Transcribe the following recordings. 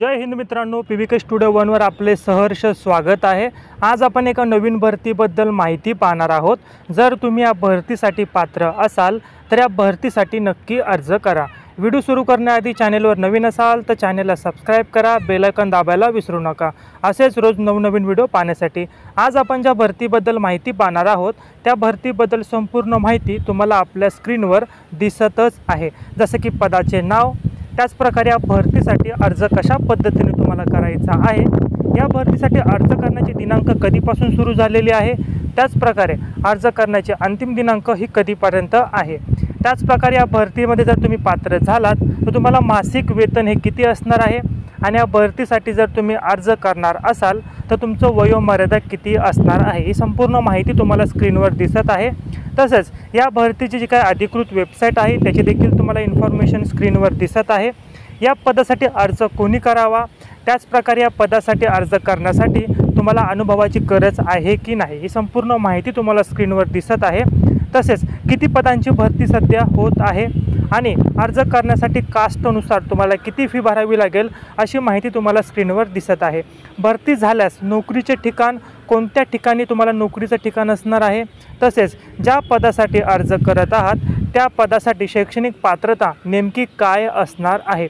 जय हिंद मित्रांनो, PVK studio 1 वर आपले सहर्ष स्वागत आहे। आज आपण एका नवीन भरतीबद्दल माहिती पाहणार आहोत। जर तुम्ही या भरतीसाठी पात्र असाल तर या भरतीसाठी नक्की अर्ज करा। व्हिडिओ सुरू करण्याआधी चॅनलवर नवीन असाल तर चॅनलला सबस्क्राइब करा, बेल आयकॉन दाबायला विसरू नका। असेच रोज नवनवीन व्हिडिओ पाहण्यासाठी आज आपण ज्या भरतीबद्दल माहिती पाहणार आहोत त्या भरतीबद्दल संपूर्ण माहिती तुम्हाला आपल्या स्क्रीनवर दिसतच आहे। जसे की पदाचे नाव, त्याच प्रकारे या भरतीसाठी अर्ज कशा पद्धतीने तुम्हाला करायचा आहे, या भरतीसाठी अर्ज करण्याची दिनांक कधीपासून सुरू झालेली आहे, त्याच प्रकारे अर्ज करण्याचे अंतिम दिनांक ही कधीपर्यंत आहे। त्याच प्रकारे या भरतीमध्ये जर तुम्ही पात्र झालात तर तुम्हाला मासिक वेतन हे किती असणार आहे आणि या भरतीसाठी जर तुम्ही अर्ज करणार असाल तर तुमचं वयोमर्यादा किती असणार आहे, ही संपूर्ण माहिती तुम्हाला स्क्रीनवर दिसत आहे। तसेच या भरतीची जी काही अधिकृत वेबसाईट आहे त्याची देखील तुम्हाला इन्फॉर्मेशन स्क्रीनवर दिसत आहे। या पदासाठी अर्ज कोणी करावा, त्याच प्रकारे या पदासाठी अर्ज करण्यासाठी तुम्हाला अनुभवाची गरज आहे की नाही, ही संपूर्ण माहिती तुम्हाला स्क्रीनवर दिसत आहे। तसेच किती पदांची भरती सध्या होत आहे आणि अर्ज करण्यासाठी कास्टनुसार तुम्हाला किती फी भरावी लागेल अशी माहिती तुम्हाला स्क्रीनवर दिसत आहे। भरती झाल्यास नोकरीचे ठिकाण, कोणत्या ठिकाणी तुम्हाला नोकरीचं ठिकाण असणार आहे, तसेच ज्या पदासाठी अर्ज करत आहात त्या पदासाठी शैक्षणिक पात्रता नेमकी काय असणार आहे।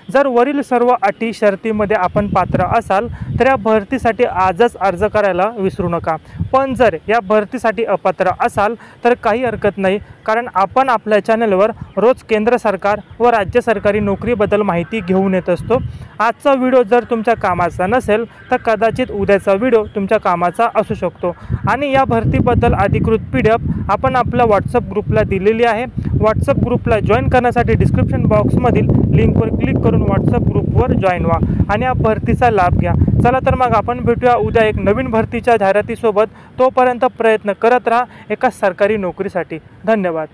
जर वरील सर्व अटी शर्तीमध्ये आपण पात्र असाल तर या भरतीसाठी आजच अर्ज करायला विसरू नका। पण जर या भरतीसाठी अपात्र असाल तर काही हरकत नाही, कारण आपण आपल्या चॅनलवर रोज केंद्र सरकार व राज्य सरकारी नोकरीबद्दल माहिती घेऊन येत असतो। आजचा व्हिडिओ जर तुमच्या कामाचा नसेल तर कदाचित उद्याचा व्हिडिओ तुमच्या कामाचा असू शकतो। आणि या भरतीबद्दल अधिकृत PDF आपण आपल्या व्हॉट्सअप ग्रुपला दिलेली आहे। व्हॉट्सअप ग्रुपला जॉईन करण्यासाठी डिस्क्रिप्शन बॉक्समधील लिंकवर क्लिक करून व्हॉट्सअप ग्रुपवर जॉईन व्हा आणि या भरतीचा लाभ घ्या। चला तर मग आपण भेटूया उद्या एक नवीन भरतीच्या जाहिरातीसोबत। तोपर्यंत प्रयत्न करत राहा एका सरकारी नोकरीसाठी। धन्यवाद।